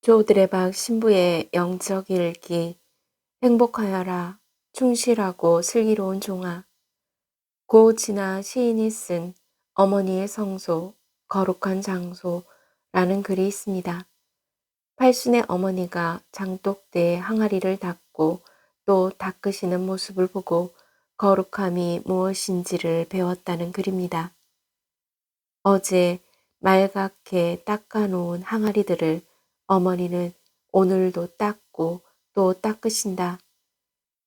조드레박 신부의 영적 일기. 행복하여라 충실하고 슬기로운 종아. 고 지나 시인이 쓴 어머니의 성소 거룩한 장소라는 글이 있습니다. 팔순의 어머니가 장독대에 항아리를 닦고 또 닦으시는 모습을 보고 거룩함이 무엇인지를 배웠다는 글입니다. 어제 말갛게 닦아놓은 항아리들을 어머니는 오늘도 닦고 또 닦으신다.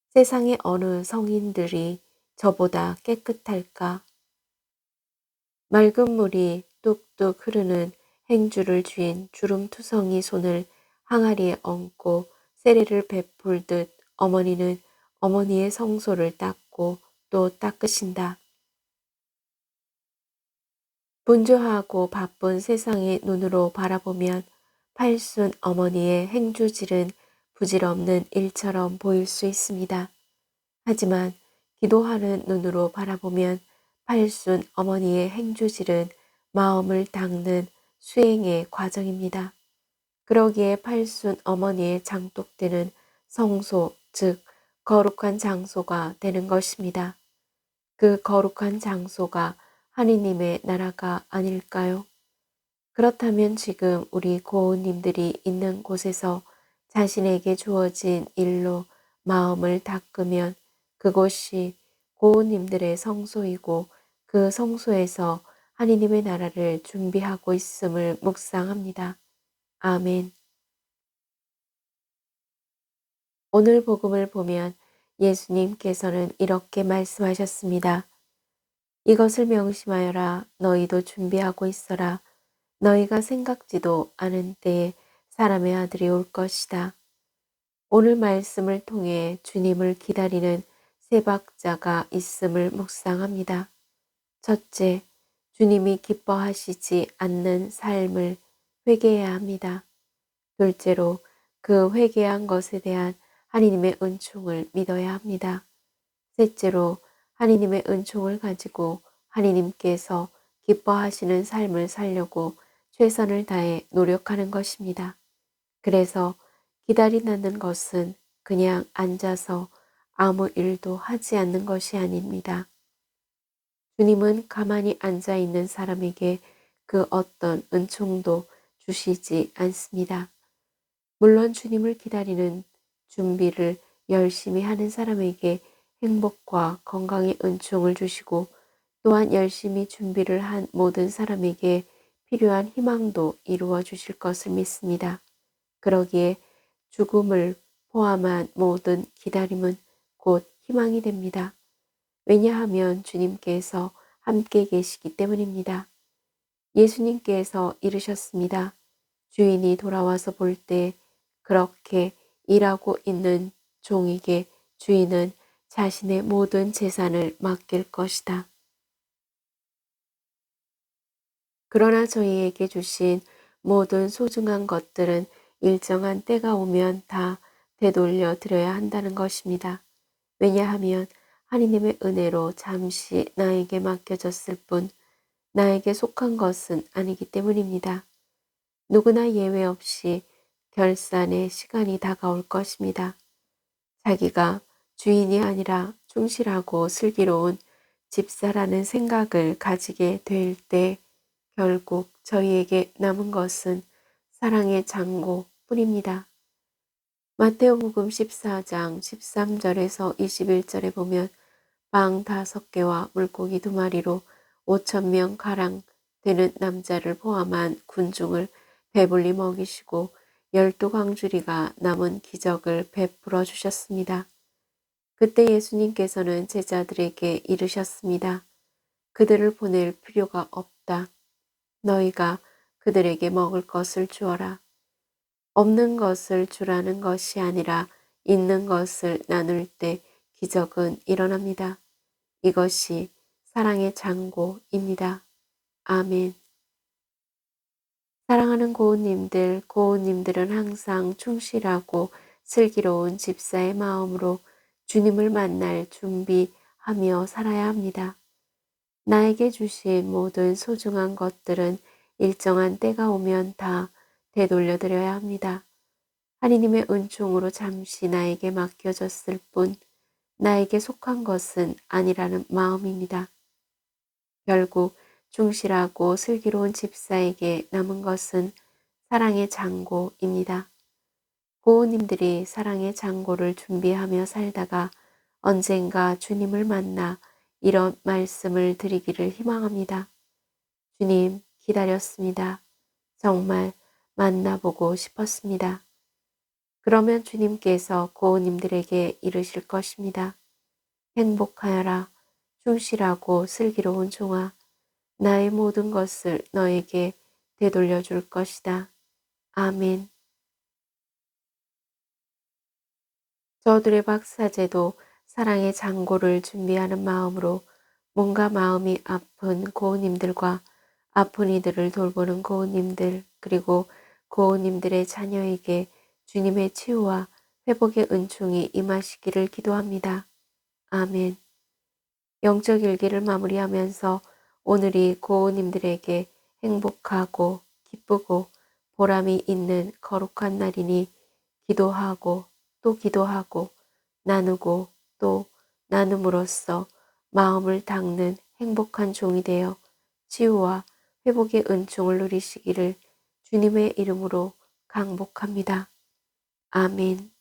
세상의 어느 성인들이 저보다 깨끗할까? 맑은 물이 뚝뚝 흐르는 행주를 쥔 주름투성이 손을 항아리에 얹고 세례를 베풀듯 어머니는 어머니의 성소를 닦고 또 닦으신다. 분주하고 바쁜 세상의 눈으로 바라보면 팔순 어머니의 행주질은 부질없는 일처럼 보일 수 있습니다. 하지만 기도하는 눈으로 바라보면 팔순 어머니의 행주질은 마음을 닦는 수행의 과정입니다. 그러기에 팔순 어머니의 장독대는 성소, 즉 거룩한 장소가 되는 것입니다. 그 거룩한 장소가 하느님의 나라가 아닐까요? 그렇다면 지금 우리 고은님들이 있는 곳에서 자신에게 주어진 일로 마음을 닦으면 그곳이 고은님들의 성소이고 그 성소에서 하느님의 나라를 준비하고 있음을 묵상합니다. 아멘. 오늘 복음을 보면 예수님께서는 이렇게 말씀하셨습니다. 이것을 명심하여라. 너희도 준비하고 있어라. 너희가 생각지도 않은 때에 사람의 아들이 올 것이다. 오늘 말씀을 통해 주님을 기다리는 세 박자가 있음을 묵상합니다. 첫째, 주님이 기뻐하시지 않는 삶을 회개해야 합니다. 둘째로, 그 회개한 것에 대한 하느님의 은총을 믿어야 합니다. 셋째로, 하느님의 은총을 가지고 하느님께서 기뻐하시는 삶을 살려고 최선을 다해 노력하는 것입니다. 그래서 기다린다는 것은 그냥 앉아서 아무 일도 하지 않는 것이 아닙니다. 주님은 가만히 앉아 있는 사람에게 그 어떤 은총도 주시지 않습니다. 물론 주님을 기다리는 준비를 열심히 하는 사람에게 행복과 건강의 은총을 주시고 또한 열심히 준비를 한 모든 사람에게 필요한 희망도 이루어 주실 것을 믿습니다. 그러기에 죽음을 포함한 모든 기다림은 곧 희망이 됩니다. 왜냐하면 주님께서 함께 계시기 때문입니다. 예수님께서 이르셨습니다. 주인이 돌아와서 볼 때 그렇게 일하고 있는 종에게 주인은 자신의 모든 재산을 맡길 것이다. 그러나 저희에게 주신 모든 소중한 것들은 일정한 때가 오면 다 되돌려 드려야 한다는 것입니다. 왜냐하면 하느님의 은혜로 잠시 나에게 맡겨졌을 뿐 나에게 속한 것은 아니기 때문입니다. 누구나 예외 없이 결산의 시간이 다가올 것입니다. 자기가 주인이 아니라 충실하고 슬기로운 집사라는 생각을 가지게 될 때 결국 저희에게 남은 것은 사랑의 잔고 뿐입니다. 마테오복음 14장 13절에서 21절에 보면 빵 5개와 물고기 2마리로 5,000명 가량 되는 남자를 포함한 군중을 배불리 먹이시고 12광주리가 남은 기적을 베풀어 주셨습니다. 그때 예수님께서는 제자들에게 이르셨습니다. 그들을 보낼 필요가 없다. 너희가 그들에게 먹을 것을 주어라. 없는 것을 주라는 것이 아니라 있는 것을 나눌 때 기적은 일어납니다. 이것이 사랑의 잔고입니다. 아멘. 사랑하는 고은님들, 고은님들은 항상 충실하고 슬기로운 집사의 마음으로 주님을 만날 준비하며 살아야 합니다. 나에게 주신 모든 소중한 것들은 일정한 때가 오면 다 되돌려드려야 합니다. 하느님의 은총으로 잠시 나에게 맡겨졌을 뿐 나에게 속한 것은 아니라는 마음입니다. 결국 충실하고 슬기로운 집사에게 남은 것은 사랑의 장고입니다. 고우님들이 사랑의 장고를 준비하며 살다가 언젠가 주님을 만나 이런 말씀을 드리기를 희망합니다. 주님, 기다렸습니다. 정말 만나보고 싶었습니다. 그러면 주님께서 고우님들에게 이르실 것입니다. 행복하여라. 충실하고 슬기로운 종아. 나의 모든 것을 너에게 되돌려 줄 것이다. 아멘. 저들의 박사제도 사랑의 장고를 준비하는 마음으로 몸과 마음이 아픈 고우님들과 아픈 이들을 돌보는 고우님들 그리고 고우님들의 자녀에게 주님의 치유와 회복의 은총이 임하시기를 기도합니다. 아멘. 영적 일기를 마무리하면서 오늘이 고우님들에게 행복하고 기쁘고 보람이 있는 거룩한 날이니 기도하고 또 기도하고 나누고 또 나눔으로써 마음을 닦는 행복한 종이 되어 치유와 회복의 은총을 누리시기를 주님의 이름으로 강복합니다. 아멘.